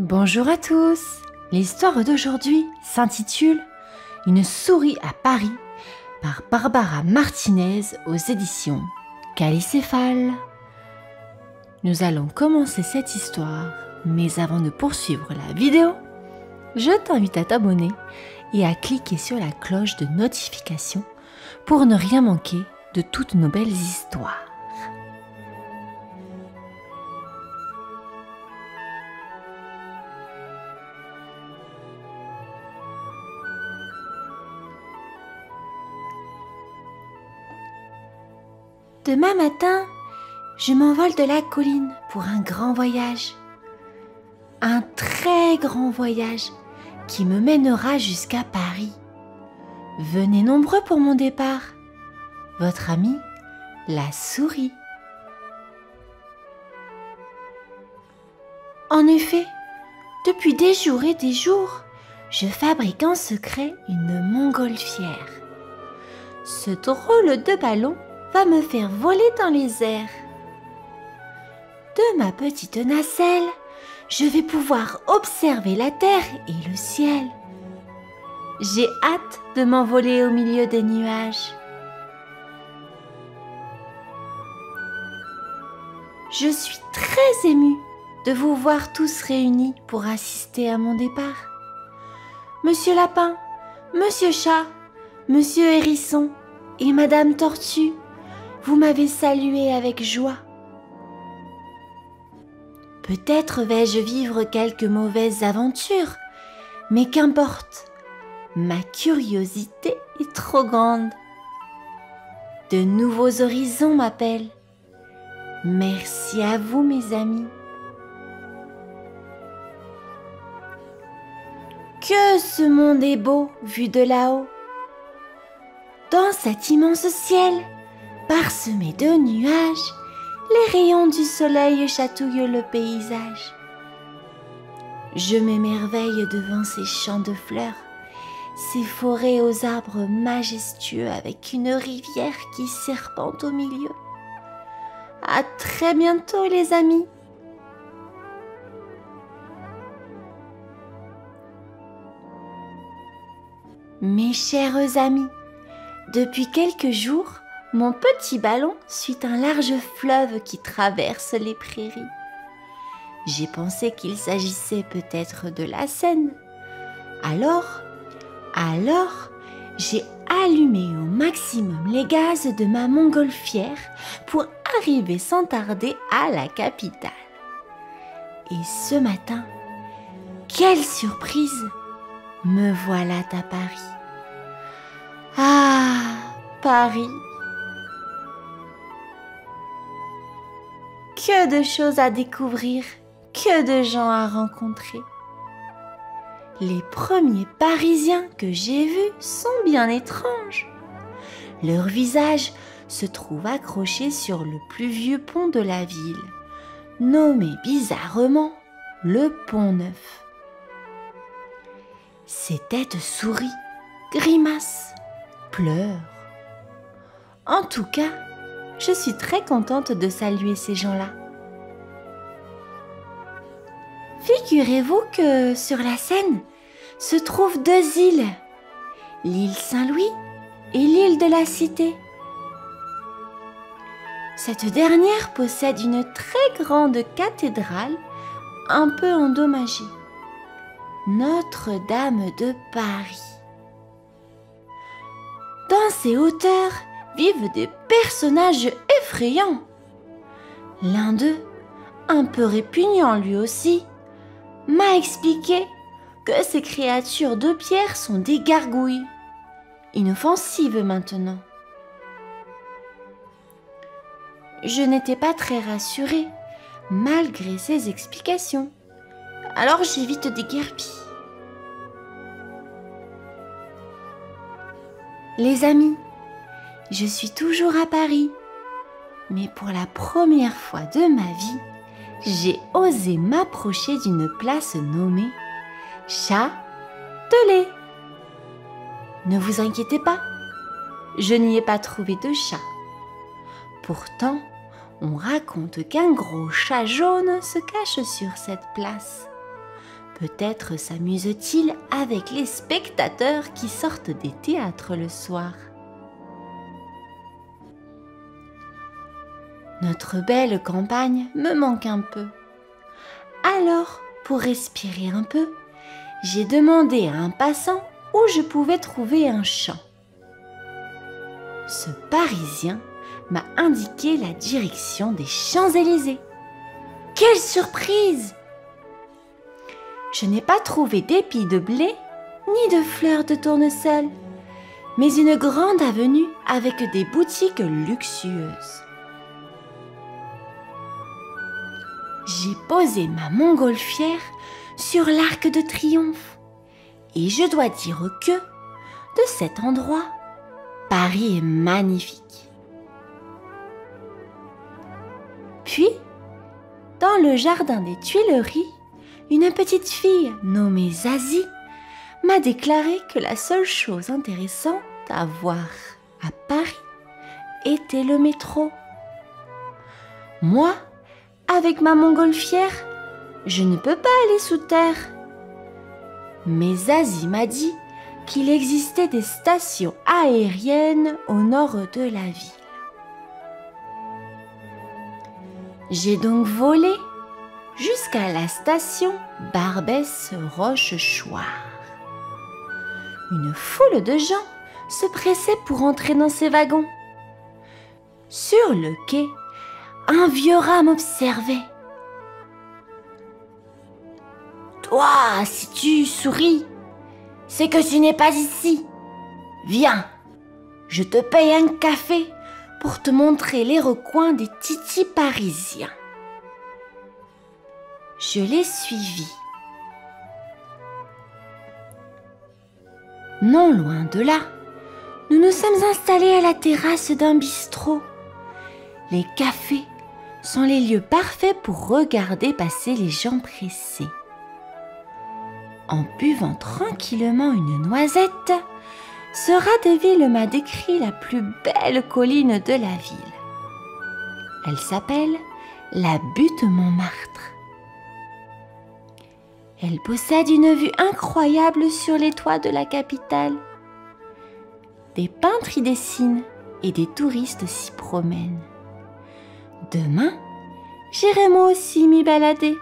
Bonjour à tous. L'histoire d'aujourd'hui s'intitule « Une souris à Paris » par Barbara Martinez aux éditions Calicéphale. Nous allons commencer cette histoire, mais avant de poursuivre la vidéo, je t'invite à t'abonner et à cliquer sur la cloche de notification pour ne rien manquer de toutes nos belles histoires. Demain matin, je m'envole de la colline pour un grand voyage. Un très grand voyage qui me mènera jusqu'à Paris. Venez nombreux pour mon départ. Votre amie, la souris. En effet, depuis des jours et des jours, je fabrique en secret une montgolfière. Ce drôle de ballon va me faire voler dans les airs. De ma petite nacelle, je vais pouvoir observer la terre et le ciel. J'ai hâte de m'envoler au milieu des nuages. Je suis très émue de vous voir tous réunis pour assister à mon départ. Monsieur Lapin, Monsieur Chat, Monsieur Hérisson et Madame Tortue, vous m'avez salué avec joie. Peut-être vais-je vivre quelques mauvaises aventures, mais qu'importe, ma curiosité est trop grande. De nouveaux horizons m'appellent. Merci à vous, mes amis. Que ce monde est beau vu de là-haut. Dans cet immense ciel, parsemé de nuages, les rayons du soleil chatouillent le paysage. Je m'émerveille devant ces champs de fleurs, ces forêts aux arbres majestueux avec une rivière qui serpente au milieu. À très bientôt, les amis. Mes chers amis, depuis quelques jours, mon petit ballon suit un large fleuve qui traverse les prairies. J'ai pensé qu'il s'agissait peut-être de la Seine. Alors, j'ai allumé au maximum les gaz de ma montgolfière pour arriver sans tarder à la capitale. Et ce matin, quelle surprise! Me voilà à Paris. Ah, Paris! Que de choses à découvrir, que de gens à rencontrer. Les premiers Parisiens que j'ai vus sont bien étranges. Leur visage se trouve accroché sur le plus vieux pont de la ville, nommé bizarrement le Pont-Neuf. Ces têtes sourient, grimacent, pleurent. En tout cas, je suis très contente de saluer ces gens-là. Figurez-vous que sur la Seine se trouvent deux îles, l'île Saint-Louis et l'île de la Cité. Cette dernière possède une très grande cathédrale un peu endommagée, Notre-Dame de Paris. Dans ces hauteurs vivent des personnages effrayants. L'un d'eux, un peu répugnant lui aussi, m'a expliqué que ces créatures de pierre sont des gargouilles, inoffensives maintenant. Je n'étais pas très rassurée, malgré ces explications, alors j'ai vite déguerpi. Les amis, je suis toujours à Paris, mais pour la première fois de ma vie, j'ai osé m'approcher d'une place nommée Châtelet. Ne vous inquiétez pas, je n'y ai pas trouvé de chat. Pourtant, on raconte qu'un gros chat jaune se cache sur cette place. Peut-être s'amuse-t-il avec les spectateurs qui sortent des théâtres le soir. Notre belle campagne me manque un peu. Alors, pour respirer un peu, j'ai demandé à un passant où je pouvais trouver un champ. Ce Parisien m'a indiqué la direction des Champs-Élysées. Quelle surprise! Je n'ai pas trouvé d'épis de blé ni de fleurs de tournesol, mais une grande avenue avec des boutiques luxueuses. J'ai posé ma montgolfière sur l'Arc de Triomphe et je dois dire que, de cet endroit, Paris est magnifique. Puis, dans le jardin des Tuileries, une petite fille nommée Zazie m'a déclaré que la seule chose intéressante à voir à Paris était le métro. Moi, avec ma montgolfière, je ne peux pas aller sous terre. Mais Zazie m'a dit qu'il existait des stations aériennes au nord de la ville. J'ai donc volé jusqu'à la station Barbès-Rochechouart. Une foule de gens se pressait pour entrer dans ces wagons. Sur le quai, un vieux rat m'observait. « Toi, si tu souris, c'est que tu n'es pas ici. Viens, je te paye un café pour te montrer les recoins des titis parisiens. » Je l'ai suivi. Non loin de là, nous nous sommes installés à la terrasse d'un bistrot. Les cafés sont les lieux parfaits pour regarder passer les gens pressés. En buvant tranquillement une noisette, ce rat de ville m'a décrit la plus belle colline de la ville. Elle s'appelle la butte Montmartre. Elle possède une vue incroyable sur les toits de la capitale. Des peintres y dessinent et des touristes s'y promènent. Demain, j'irai moi aussi m'y balader.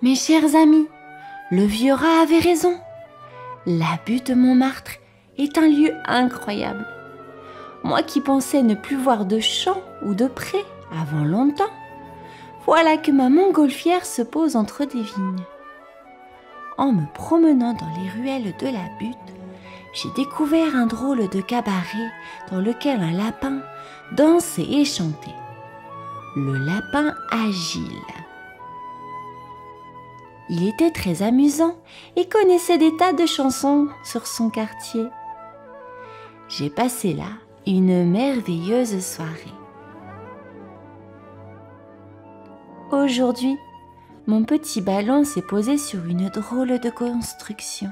Mes chers amis, le vieux rat avait raison. La butte Montmartre est un lieu incroyable. Moi qui pensais ne plus voir de champs ou de prés avant longtemps, voilà que ma montgolfière se pose entre des vignes. En me promenant dans les ruelles de la butte, j'ai découvert un drôle de cabaret dans lequel un lapin dansait et chantait. Le lapin agile. Il était très amusant et connaissait des tas de chansons sur son quartier. J'ai passé là une merveilleuse soirée. Aujourd'hui, mon petit ballon s'est posé sur une drôle de construction.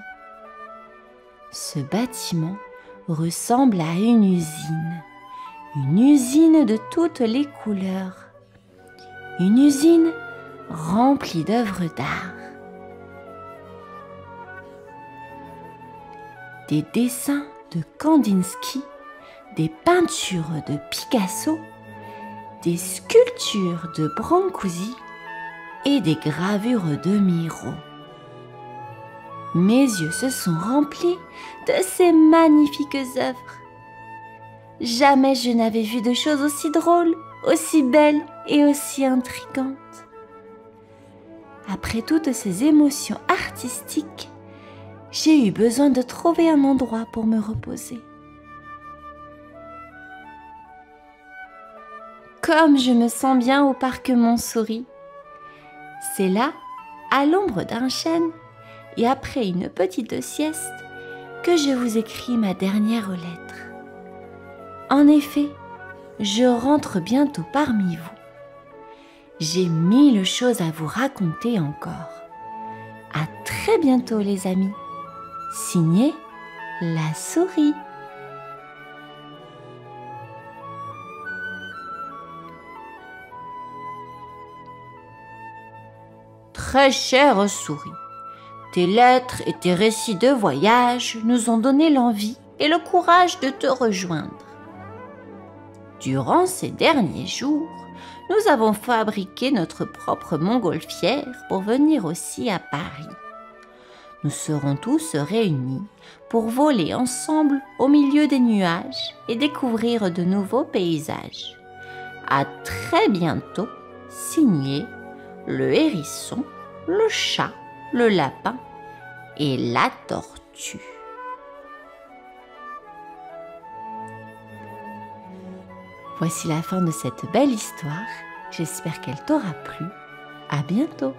Ce bâtiment ressemble à une usine de toutes les couleurs, une usine remplie d'œuvres d'art. Des dessins de Kandinsky, des peintures de Picasso, des sculptures de Brancusi et des gravures de Miro. Mes yeux se sont remplis de ces magnifiques œuvres. Jamais je n'avais vu de choses aussi drôles, aussi belles et aussi intrigantes. Après toutes ces émotions artistiques, j'ai eu besoin de trouver un endroit pour me reposer. Comme je me sens bien au parc Montsouris. C'est là, à l'ombre d'un chêne, et après une petite sieste, que je vous écris ma dernière lettre. En effet, je rentre bientôt parmi vous. J'ai 1000 choses à vous raconter encore. À très bientôt les amis. Signé La Souris. très chère souris, tes lettres et tes récits de voyage nous ont donné l'envie et le courage de te rejoindre. Durant ces derniers jours, nous avons fabriqué notre propre montgolfière pour venir aussi à Paris. Nous serons tous réunis pour voler ensemble au milieu des nuages et découvrir de nouveaux paysages. À très bientôt, signé le hérisson, le chat, le lapin et la tortue. Voici la fin de cette belle histoire. J'espère qu'elle t'aura plu. À bientôt!